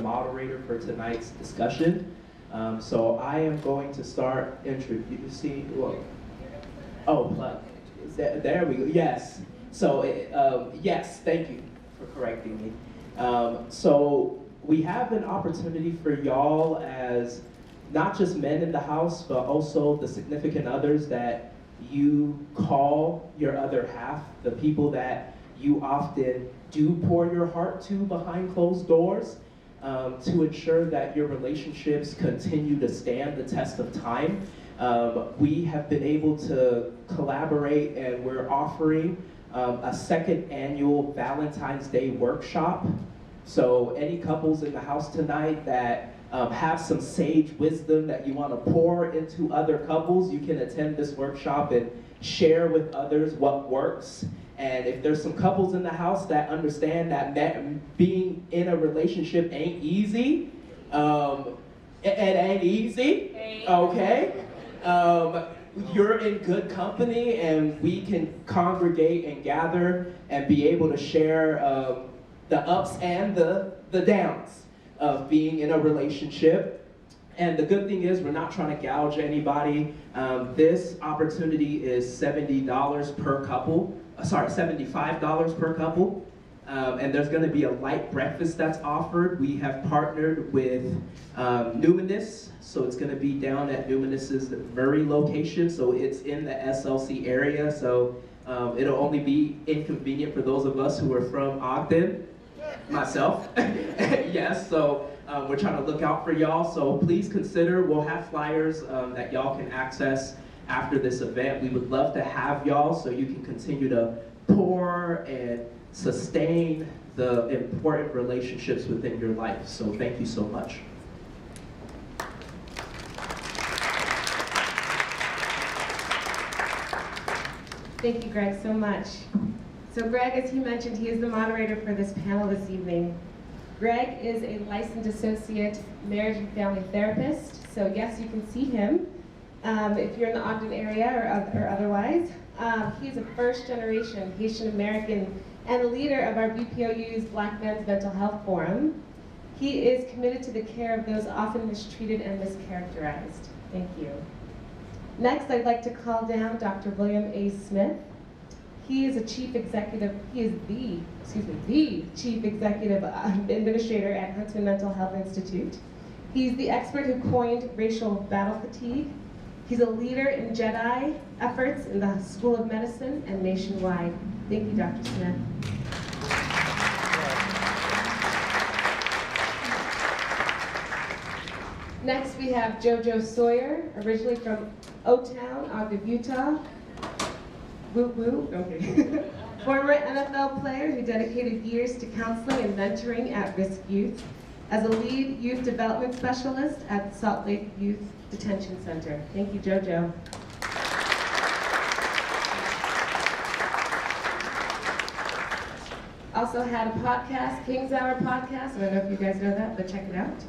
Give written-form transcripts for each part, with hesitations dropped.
the moderator for tonight's discussion. So I am going to start introducing, plug. There we go, yes. So, yes, thank you for correcting me. So we have an opportunity for y'all as not just men in the house, but also the significant others that you call your other half, the people that you often do pour your heart to behind closed doors, to ensure that your relationships continue to stand the test of time. We have been able to collaborate, and we're offering a second annual Valentine's Day workshop. So any couples in the house tonight that have some sage wisdom that you want to pour into other couples, you can attend this workshop and share with others what works. And if there's some couples in the house that understand that being in a relationship ain't easy, it ain't easy, okay? You're in good company, and we can congregate and gather and be able to share the ups and the downs of being in a relationship. And the good thing is we're not trying to gouge anybody. This opportunity is $70 per couple. $75 per couple. And there's going to be a light breakfast that's offered. We have partnered with Numinous, so it's going to be down at Numinous' Murray location, so it's in the SLC area, so it'll only be inconvenient for those of us who are from Ogden, myself. Yes, so we're trying to look out for y'all, so please consider, we'll have flyers that y'all can access after this event. We would love to have y'all so you can continue to pour and sustain the important relationships within your life. So thank you so much. Thank you, Greg, so much. So Greg, as he mentioned, he is the moderator for this panel this evening. Greg is a licensed associate marriage and family therapist. So yes, you can see him if you're in the Ogden area or otherwise. He's a first-generation Haitian American and a leader of our BPOU's Black Men's Mental Health Forum. He is committed to the care of those often mistreated and mischaracterized. Thank you. Next, I'd like to call down Dr. William A. Smith. He is the Chief Executive Administrator at Huntsman Mental Health Institute. He's the expert who coined racial battle fatigue. He's a leader in JEDI efforts in the School of Medicine and nationwide. Thank you, Dr. Smith. Next, we have JoJo Sawyer, originally from O-Town, Ogden, Utah. Woo woo, okay. Former NFL player who dedicated years to counseling and mentoring at-risk youth as a lead youth development specialist at Salt Lake Youth Detention Center. Thank you, JoJo. Also had a podcast, King's Hour podcast. I don't know if you guys know that, but check it out.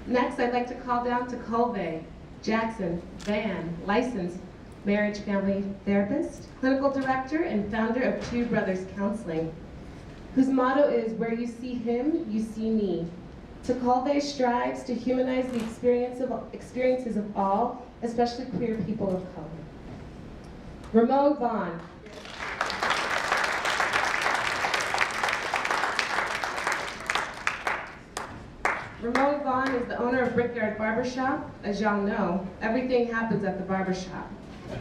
Next, I'd like to call down to Colvey Jackson Van, licensed marriage family therapist, clinical director, and founder of Two Brothers Counseling, whose motto is, where you see him, you see me. Colvey strives to humanize the experiences of all, especially queer people of color. Ramon Vaughn. Ramon Vaughn is the owner of Brickyard Barbershop. As y'all know, everything happens at the barbershop.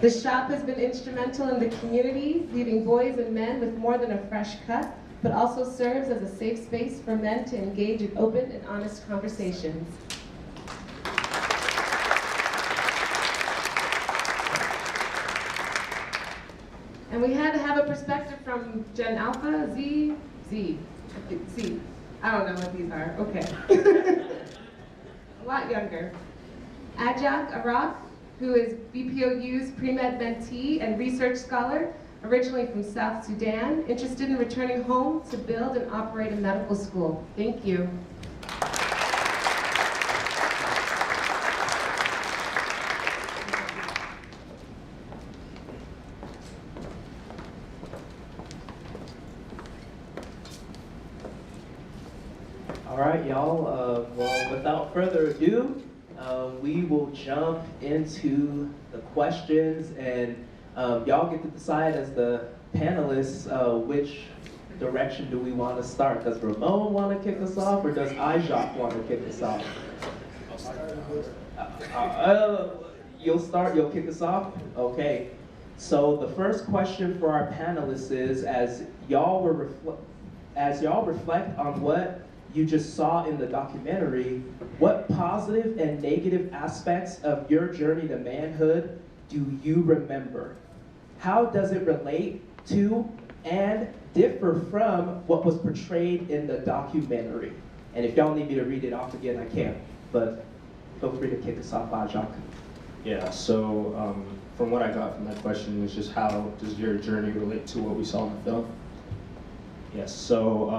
The shop has been instrumental in the community, leaving boys and men with more than a fresh cut, but also serves as a safe space for men to engage in open and honest conversations. And we had to have a perspective from Gen Alpha, Z. I don't know what these are, okay. A lot younger. Ajak Arak, who is BPOU's pre-med mentee and research scholar, originally from South Sudan, interested in returning home to build and operate a medical school. Thank you. All right, right, y'all. Well, without further ado, we will jump into the questions, and y'all get to decide as the panelists which direction do we want to start. Does Ramon want to kick us off, or does Isaac want to kick us off? You'll start, you'll kick us off? Okay. So the first question for our panelists is, as y'all reflect on what you just saw in the documentary, what positive and negative aspects of your journey to manhood do you remember? How does it relate to and differ from what was portrayed in the documentary? And if y'all need me to read it off again, I can, but feel free to kick us off, Ajak. Yeah, so from what I got from that question was just how does your journey relate to what we saw in the film? Yes, so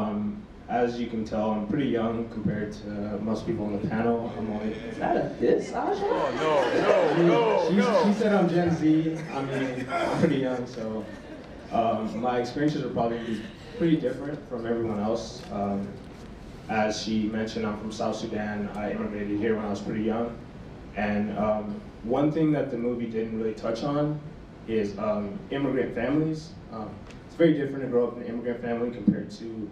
as you can tell, I'm pretty young compared to most people on the panel. I'm only... Is that a diss, Ajak? She said I'm Gen Z. I mean, I'm pretty young, so my experiences are probably pretty different from everyone else. As she mentioned, I'm from South Sudan. I immigrated here when I was pretty young. And one thing that the movie didn't really touch on is immigrant families. It's very different to grow up in an immigrant family compared to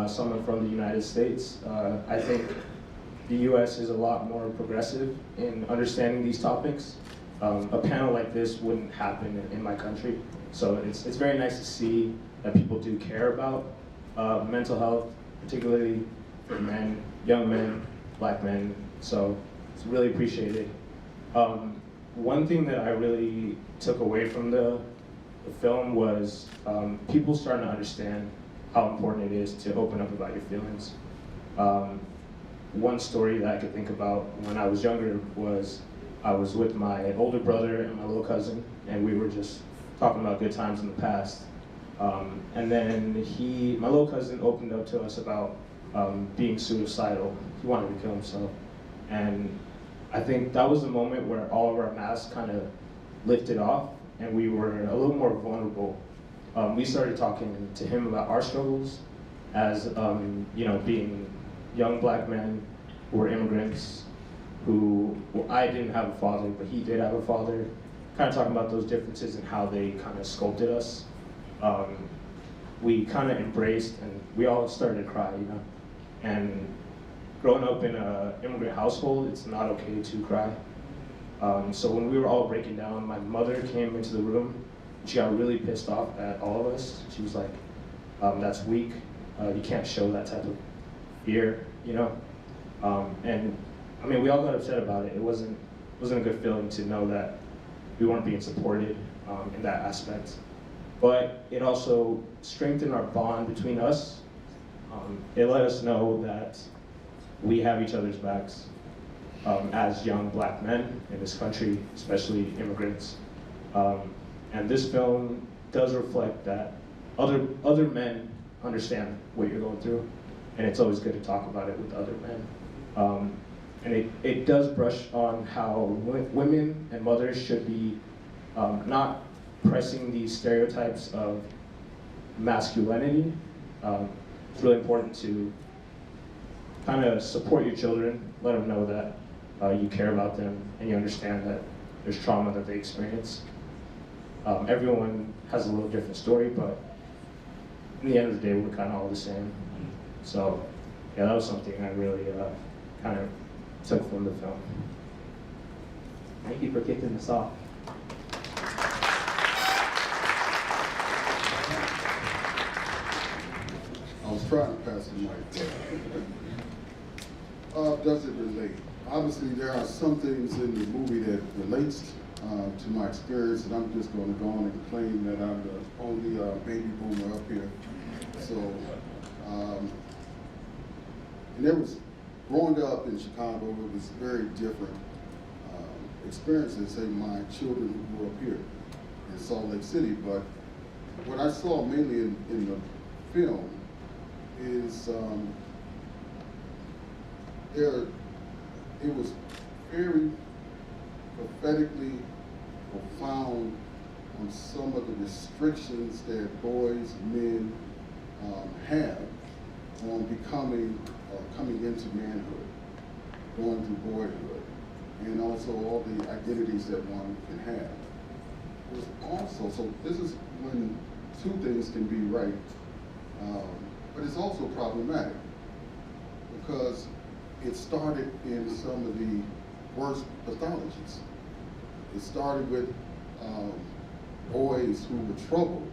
someone from the United States. I think the US is a lot more progressive in understanding these topics. A panel like this wouldn't happen in my country. So it's very nice to see that people do care about mental health, particularly for men, young men, black men. So it's really appreciated. One thing that I really took away from the film was people starting to understand how important it is to open up about your feelings. One story that I could think about when I was younger was I was with my older brother and my little cousin, and we were just talking about good times in the past. And then my little cousin opened up to us about being suicidal. He wanted to kill himself. And I think that was the moment where all of our masks kind of lifted off and we were a little more vulnerable. We started talking to him about our struggles as being young black men who were immigrants who, well, I didn't have a father, but he did have a father. Kind of talking about those differences and how they kind of sculpted us. We kind of embraced and we all started to cry, And growing up in an immigrant household, it's not okay to cry. So when we were all breaking down, my mother came into the room. She got really pissed off at all of us. She was like, that's weak. You can't show that type of fear, And I mean, we all got upset about it. It wasn't a good feeling to know that we weren't being supported in that aspect. But it also strengthened our bond between us. It let us know that we have each other's backs as young black men in this country, especially immigrants. And this film does reflect that other men understand what you're going through, and it's always good to talk about it with other men. And it does brush on how women and mothers should be not pressing these stereotypes of masculinity. It's really important to kind of support your children, let them know that you care about them and you understand that there's trauma that they experience. Everyone has a little different story, but in the end of the day, we're kind of all the same. So, yeah, that was something I really kind of took from the film. Thank you for kicking us off. I was trying to pass the mic. Does it relate? Obviously, there are some things in the movie that relates to my experience, and I'm just going to go on and claim that I'm the only baby boomer up here. So, and there was, growing up in Chicago, it was very different experiences, say my children who grew up here in Salt Lake City, but what I saw mainly in the film is it was very prophetically profound on some of the restrictions that boys, men have on becoming coming into manhood, going through boyhood, and also all the identities that one can have. There's also, so this is when two things can be right, but it's also problematic because it started in some of the worst pathologies. It started with boys who were troubled.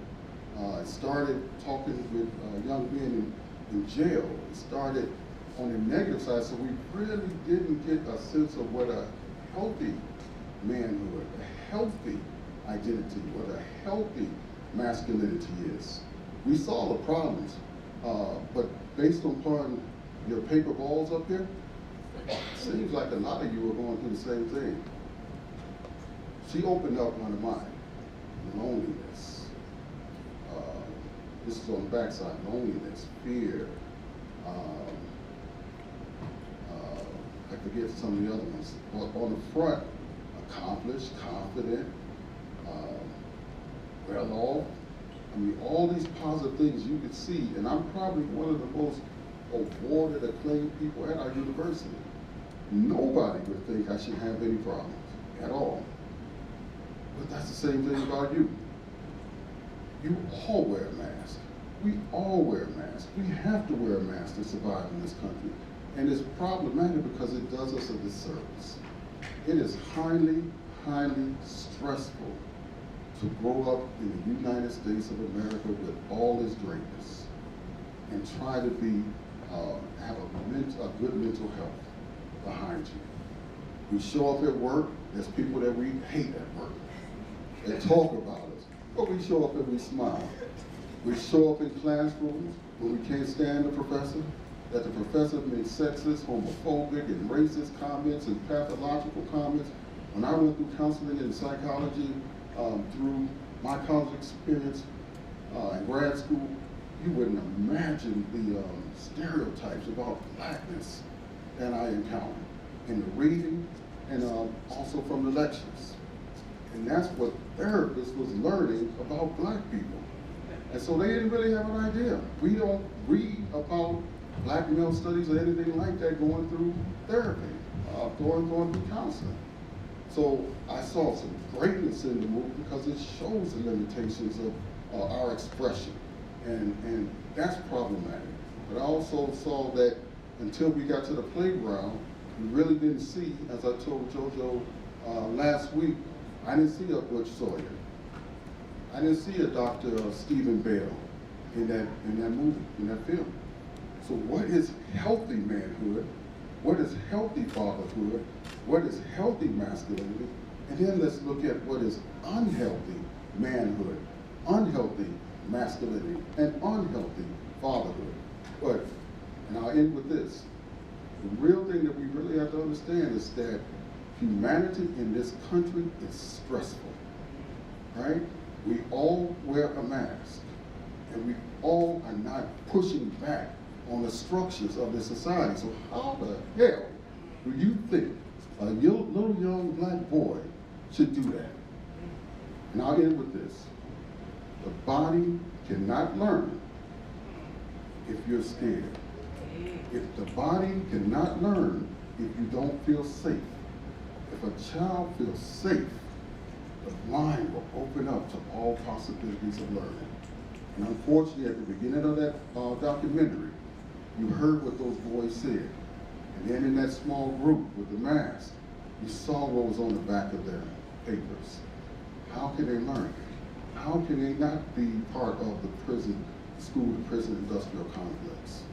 It started talking with young men in jail. It started on the negative side, so we really didn't get a sense of what a healthy manhood, a healthy identity, what a healthy masculinity is. We saw the problems, but based upon your paper balls up here, it seems like a lot of you are going through the same thing. She opened up one of mine, loneliness. This is on the backside, loneliness, fear. I forget some of the other ones. But on the front, accomplished, confident, well off. I mean, all these positive things you could see, and I'm probably one of the most awarded, acclaimed people at our university. Nobody would think I should have any problems at all. But that's the same thing about you. You all wear a mask. We all wear a mask. We have to wear a mask to survive in this country. And it's problematic because it does us a disservice. It is highly, highly stressful to grow up in the United States of America with all its greatness and try to be, have a good mental health behind you. We show up at work, there's people that we hate at work. They talk about us, but we show up and we smile. We show up in classrooms when we can't stand the professor, that the professor makes sexist, homophobic, and racist comments and pathological comments. When I went through counseling and psychology through my college experience in grad school, you wouldn't imagine the stereotypes about blackness that I encountered in the reading and also from the lectures. And that's what therapists was learning about black people. And so they didn't really have an idea. We don't read about black male studies or anything like that going through therapy, going through counseling. So I saw some greatness in the movie because it shows the limitations of our expression. And that's problematic. But I also saw that until we got to the playground, we really didn't see, as I told JoJo last week, I didn't see a Butch Sawyer. I didn't see a Dr. Stephen Bell in that movie, in that film. So what is healthy manhood? What is healthy fatherhood? What is healthy masculinity? And then let's look at what is unhealthy manhood, unhealthy masculinity, and unhealthy fatherhood. But, and I'll end with this, the real thing that we really have to understand is that humanity in this country is stressful, right? We all wear a mask, and we all are not pushing back on the structures of this society. So how the hell do you think a little young black boy should do that? And I'll end with this. The body cannot learn if you're scared. If the body cannot learn if you don't feel safe. If a child feels safe, the mind will open up to all possibilities of learning. And unfortunately, at the beginning of that documentary, you heard what those boys said. And then in that small group with the mask, you saw what was on the back of their papers. How can they learn? How can they not be part of the prison, school to prison industrial complex?